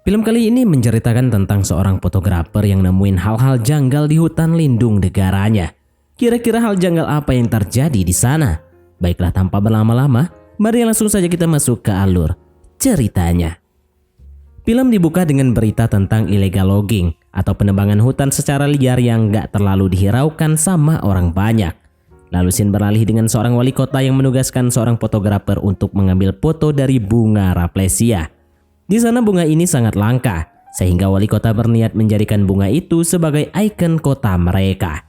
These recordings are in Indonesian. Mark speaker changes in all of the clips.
Speaker 1: Film kali ini menceritakan tentang seorang fotografer yang nemuin hal-hal janggal di hutan lindung negaranya. Kira-kira hal janggal apa yang terjadi di sana? Baiklah, tanpa berlama-lama, mari langsung saja kita masuk ke alur ceritanya. Film dibuka dengan berita tentang illegal logging atau penebangan hutan secara liar yang gak terlalu dihiraukan sama orang banyak. Lalu scene beralih dengan seorang wali kota yang menugaskan seorang fotografer untuk mengambil foto dari bunga Rafflesia. Di sana bunga ini sangat langka, sehingga wali kota berniat menjadikan bunga itu sebagai ikon kota mereka.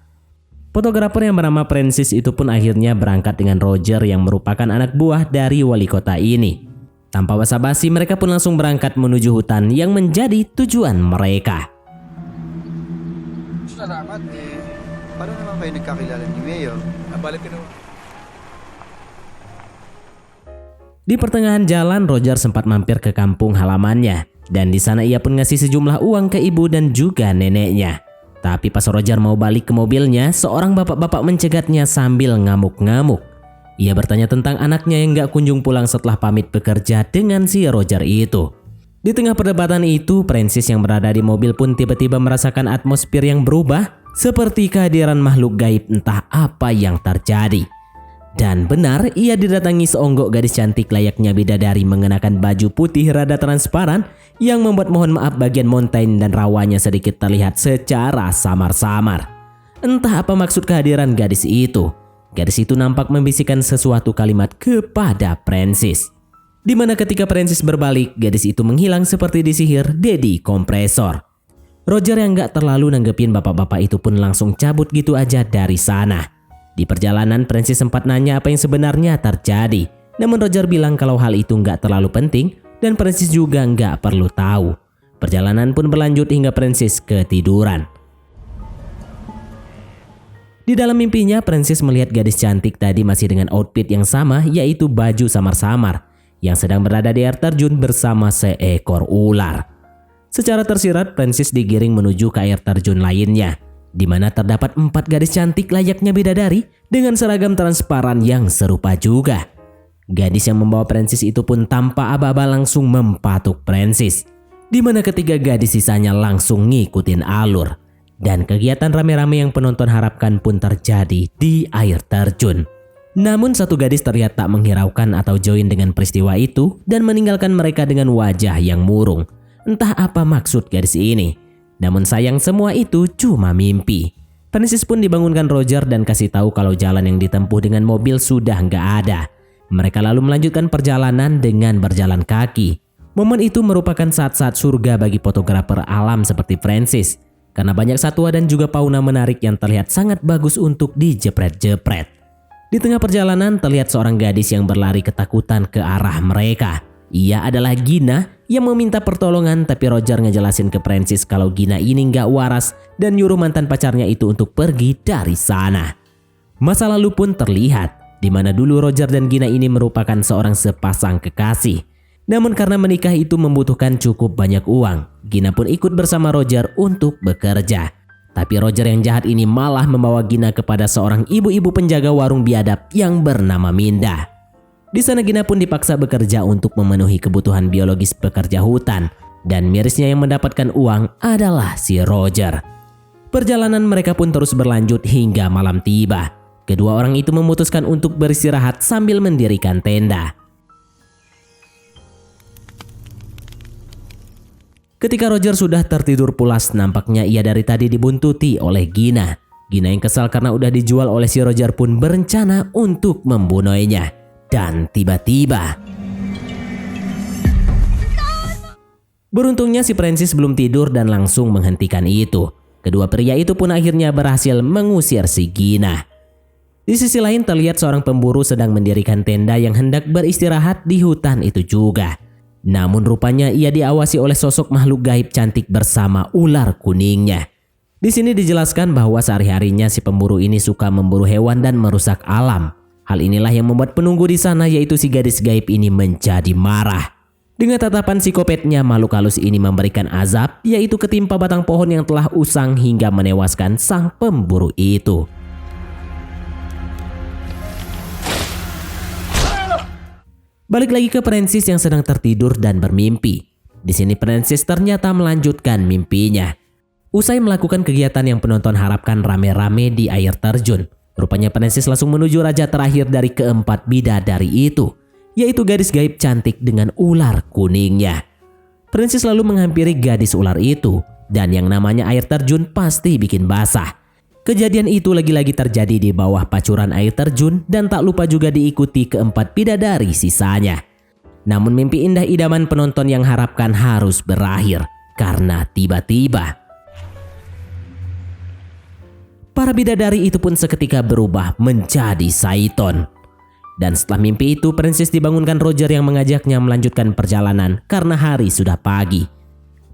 Speaker 1: Fotografer yang bernama Francis itu pun akhirnya berangkat dengan Roger yang merupakan anak buah dari wali kota ini. Tanpa basa-basi mereka pun langsung berangkat menuju hutan yang menjadi tujuan mereka.
Speaker 2: Salamat eh. Paano naman kayo nagkakilala ni Mayor? Nabalik ka naman.
Speaker 1: Di pertengahan jalan, Roger sempat mampir ke kampung halamannya, dan di sana ia pun ngasih sejumlah uang ke ibu dan juga neneknya. Tapi pas Roger mau balik ke mobilnya, seorang bapak-bapak mencegatnya sambil ngamuk-ngamuk. Ia bertanya tentang anaknya yang gak kunjung pulang setelah pamit bekerja dengan si Roger itu. Di tengah perdebatan itu, Francis yang berada di mobil pun tiba-tiba merasakan atmosfer yang berubah, seperti kehadiran makhluk gaib entah apa yang terjadi. Dan benar, ia didatangi seonggok gadis cantik layaknya bidadari mengenakan baju putih rada transparan yang membuat mohon maaf bagian mountain dan rawanya sedikit terlihat secara samar-samar. Entah apa maksud kehadiran gadis itu. Gadis itu nampak membisikkan sesuatu kalimat kepada Francis. Di mana ketika Francis berbalik, gadis itu menghilang seperti disihir Dedi kompresor. Roger yang gak terlalu nanggepin bapak-bapak itu pun langsung cabut gitu aja dari sana. Di perjalanan, Francis sempat nanya apa yang sebenarnya terjadi. Namun Roger bilang kalau hal itu nggak terlalu penting dan Francis juga nggak perlu tahu. Perjalanan pun berlanjut hingga Francis ketiduran. Di dalam mimpinya, Francis melihat gadis cantik tadi masih dengan outfit yang sama, yaitu baju samar-samar, yang sedang berada di air terjun bersama seekor ular. Secara tersirat, Francis digiring menuju ke air terjun lainnya, di mana terdapat 4 gadis cantik layaknya bidadari dengan seragam transparan yang serupa juga. Gadis yang membawa Francis itu pun tanpa aba-aba langsung mempatuk Francis, di mana ketiga gadis sisanya langsung ngikutin alur. Dan kegiatan rame-rame yang penonton harapkan pun terjadi di air terjun. Namun satu gadis terlihat tak menghiraukan atau join dengan peristiwa itu dan meninggalkan mereka dengan wajah yang murung. Entah apa maksud gadis ini. Namun sayang semua itu cuma mimpi. Francis pun dibangunkan Roger dan kasih tahu kalau jalan yang ditempuh dengan mobil sudah nggak ada. Mereka lalu melanjutkan perjalanan dengan berjalan kaki. Momen itu merupakan saat-saat surga bagi fotografer alam seperti Francis. Karena banyak satwa dan juga fauna menarik yang terlihat sangat bagus untuk dijepret-jepret. Di tengah perjalanan terlihat seorang gadis yang berlari ketakutan ke arah mereka. Ia adalah Gina yang meminta pertolongan, tapi Roger ngejelasin ke Francis kalau Gina ini nggak waras dan nyuruh mantan pacarnya itu untuk pergi dari sana. Masa lalu pun terlihat, di mana dulu Roger dan Gina ini merupakan seorang sepasang kekasih. Namun karena menikah itu membutuhkan cukup banyak uang, Gina pun ikut bersama Roger untuk bekerja. Tapi Roger yang jahat ini malah membawa Gina kepada seorang ibu-ibu penjaga warung biadab yang bernama Minda. Di sana Gina pun dipaksa bekerja untuk memenuhi kebutuhan biologis pekerja hutan, dan mirisnya yang mendapatkan uang adalah si Roger. Perjalanan mereka pun terus berlanjut hingga malam tiba. Kedua orang itu memutuskan untuk beristirahat sambil mendirikan tenda. Ketika Roger sudah tertidur pulas, nampaknya ia dari tadi dibuntuti oleh Gina. Gina yang kesal karena udah dijual oleh si Roger pun berencana untuk membunuhnya. Dan tiba-tiba, beruntungnya si Francis belum tidur dan langsung menghentikan itu. Kedua pria itu pun akhirnya berhasil mengusir si Gina. Di sisi lain terlihat seorang pemburu sedang mendirikan tenda yang hendak beristirahat di hutan itu juga. Namun rupanya ia diawasi oleh sosok makhluk gaib cantik bersama ular kuningnya. Di sini dijelaskan bahwa sehari-harinya si pemburu ini suka memburu hewan dan merusak alam. Hal inilah yang membuat penunggu di sana, yaitu si gadis gaib ini, menjadi marah. Dengan tatapan psikopatnya, makhluk halus ini memberikan azab, yaitu ketimpa batang pohon yang telah usang hingga menewaskan sang pemburu itu. Balik lagi ke Francis yang sedang tertidur dan bermimpi. Di sini Francis ternyata melanjutkan mimpinya. Usai melakukan kegiatan yang penonton harapkan rame-rame di air terjun, rupanya Francis langsung menuju raja terakhir dari keempat bidadari itu, yaitu gadis gaib cantik dengan ular kuningnya. Francis lalu menghampiri gadis ular itu, dan yang namanya air terjun pasti bikin basah. Kejadian itu lagi-lagi terjadi di bawah pacuran air terjun dan tak lupa juga diikuti keempat bidadari sisanya. Namun mimpi indah idaman penonton yang harapkan harus berakhir karena tiba-tiba para bidadari itu pun seketika berubah menjadi Saiton. Dan setelah mimpi itu, Francis dibangunkan Roger yang mengajaknya melanjutkan perjalanan karena hari sudah pagi.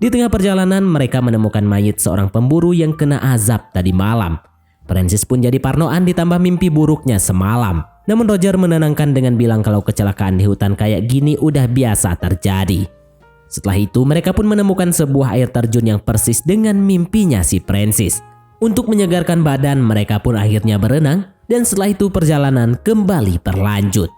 Speaker 1: Di tengah perjalanan, mereka menemukan mayat seorang pemburu yang kena azab tadi malam. Francis pun jadi parnoan ditambah mimpi buruknya semalam. Namun Roger menenangkan dengan bilang kalau kecelakaan di hutan kayak gini udah biasa terjadi. Setelah itu, mereka pun menemukan sebuah air terjun yang persis dengan mimpinya si Francis. Untuk menyegarkan badan, mereka pun akhirnya berenang dan setelah itu perjalanan kembali berlanjut.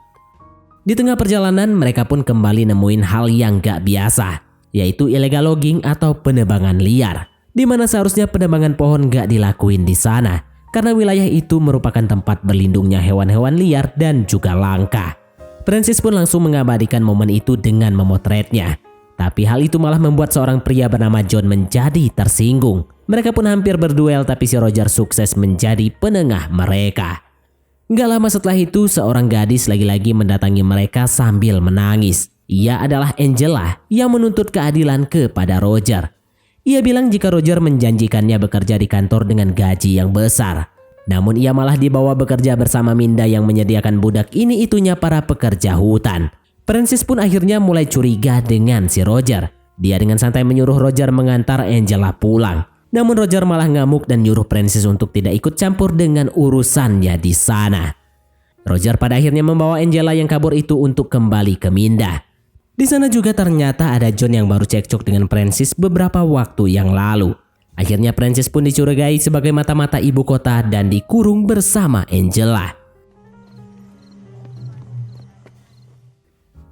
Speaker 1: Di tengah perjalanan, mereka pun kembali nemuin hal yang gak biasa, yaitu illegal logging atau penebangan liar, di mana seharusnya penebangan pohon gak dilakuin di sana karena wilayah itu merupakan tempat berlindungnya hewan-hewan liar dan juga langka. Francis pun langsung mengabadikan momen itu dengan memotretnya. Tapi hal itu malah membuat seorang pria bernama John menjadi tersinggung. Mereka pun hampir berduel tapi si Roger sukses menjadi penengah mereka. Gak lama setelah itu seorang gadis lagi-lagi mendatangi mereka sambil menangis. Ia adalah Angela yang menuntut keadilan kepada Roger. Ia bilang jika Roger menjanjikannya bekerja di kantor dengan gaji yang besar. Namun ia malah dibawa bekerja bersama Minda yang menyediakan budak ini itunya para pekerja hutan. Francis pun akhirnya mulai curiga dengan si Roger. Dia dengan santai menyuruh Roger mengantar Angela pulang. Namun Roger malah ngamuk dan nyuruh Francis untuk tidak ikut campur dengan urusannya di sana. Roger pada akhirnya membawa Angela yang kabur itu untuk kembali ke Minda. Di sana juga ternyata ada John yang baru cekcok dengan Francis beberapa waktu yang lalu. Akhirnya Francis pun dicurigai sebagai mata-mata ibu kota dan dikurung bersama Angela.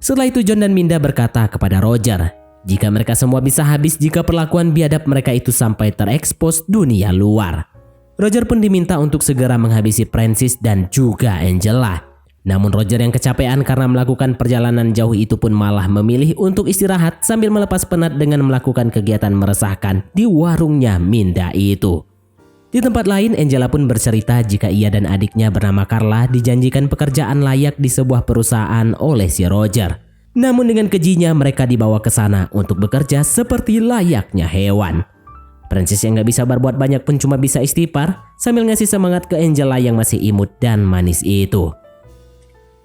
Speaker 1: Setelah itu John dan Minda berkata kepada Roger, jika mereka semua bisa habis jika perlakuan biadab mereka itu sampai terekspos dunia luar. Roger pun diminta untuk segera menghabisi Francis dan juga Angela. Namun Roger yang kecapean karena melakukan perjalanan jauh itu pun malah memilih untuk istirahat sambil melepas penat dengan melakukan kegiatan meresahkan di warungnya Minda itu. Di tempat lain, Angela pun bercerita jika ia dan adiknya bernama Carla dijanjikan pekerjaan layak di sebuah perusahaan oleh si Roger. Namun dengan kejinya mereka dibawa ke sana untuk bekerja seperti layaknya hewan. Francis yang gak bisa berbuat banyak pun cuma bisa istighfar sambil ngasih semangat ke Angela yang masih imut dan manis itu.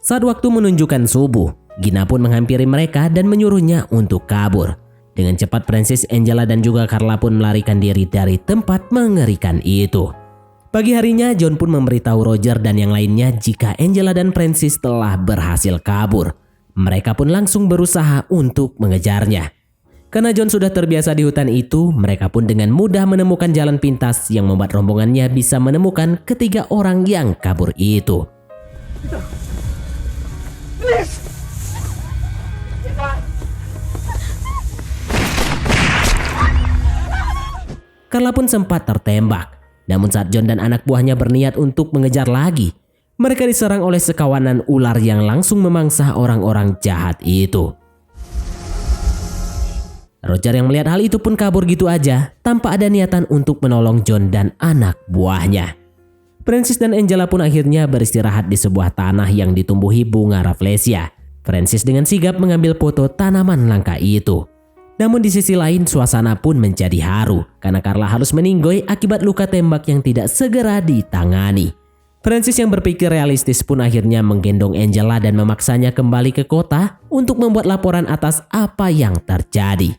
Speaker 1: Saat waktu menunjukkan subuh, Gina pun menghampiri mereka dan menyuruhnya untuk kabur. Dengan cepat Francis, Angela dan juga Carla pun melarikan diri dari tempat mengerikan itu. Pagi harinya John pun memberitahu Roger dan yang lainnya jika Angela dan Francis telah berhasil kabur. Mereka pun langsung berusaha untuk mengejarnya. Karena John sudah terbiasa di hutan itu, mereka pun dengan mudah menemukan jalan pintas yang membuat rombongannya bisa menemukan ketiga orang yang kabur itu. Carla pun sempat tertembak. Namun saat John dan anak buahnya berniat untuk mengejar lagi, mereka diserang oleh sekawanan ular yang langsung memangsa orang-orang jahat itu. Roger yang melihat hal itu pun kabur gitu aja tanpa ada niatan untuk menolong John dan anak buahnya. Francis dan Angela pun akhirnya beristirahat di sebuah tanah yang ditumbuhi bunga rafflesia. Francis dengan sigap mengambil foto tanaman langka itu. Namun di sisi lain suasana pun menjadi haru karena Carla harus meninggoy akibat luka tembak yang tidak segera ditangani. Francis yang berpikir realistis pun akhirnya menggendong Angela dan memaksanya kembali ke kota untuk membuat laporan atas apa yang terjadi.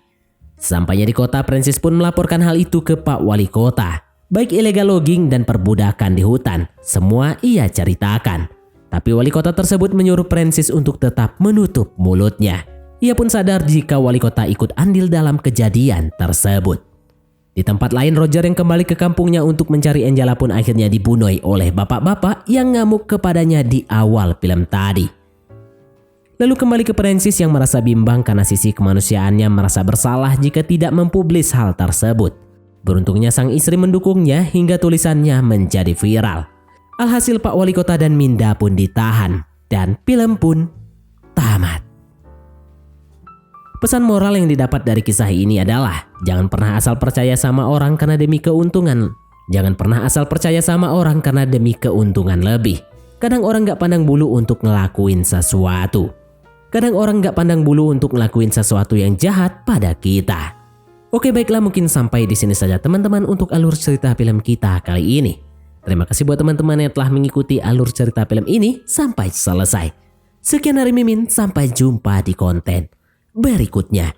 Speaker 1: Sampainya di kota, Francis pun melaporkan hal itu ke Pak Wali Kota. Baik illegal logging dan perbudakan di hutan, semua ia ceritakan. Tapi wali kota tersebut menyuruh Francis untuk tetap menutup mulutnya. Ia pun sadar jika wali kota ikut andil dalam kejadian tersebut. Di tempat lain, Roger yang kembali ke kampungnya untuk mencari Angela pun akhirnya dibunuh oleh bapak-bapak yang ngamuk kepadanya di awal film tadi. Lalu kembali ke Francis yang merasa bimbang karena sisi kemanusiaannya merasa bersalah jika tidak mempublis hal tersebut. Beruntungnya sang istri mendukungnya hingga tulisannya menjadi viral. Alhasil Pak Wali Kota dan Minda pun ditahan dan film pun tamat. Pesan moral yang didapat dari kisah ini adalah jangan pernah asal percaya sama orang karena demi keuntungan. Jangan pernah asal percaya sama orang karena demi keuntungan lebih. Kadang orang gak pandang bulu untuk ngelakuin sesuatu. Kadang orang gak pandang bulu untuk ngelakuin sesuatu yang jahat pada kita. Oke baiklah, mungkin sampai di sini saja teman-teman untuk alur cerita film kita kali ini. Terima kasih buat teman-teman yang telah mengikuti alur cerita film ini sampai selesai. Sekian dari Mimin, sampai jumpa di konten berikutnya.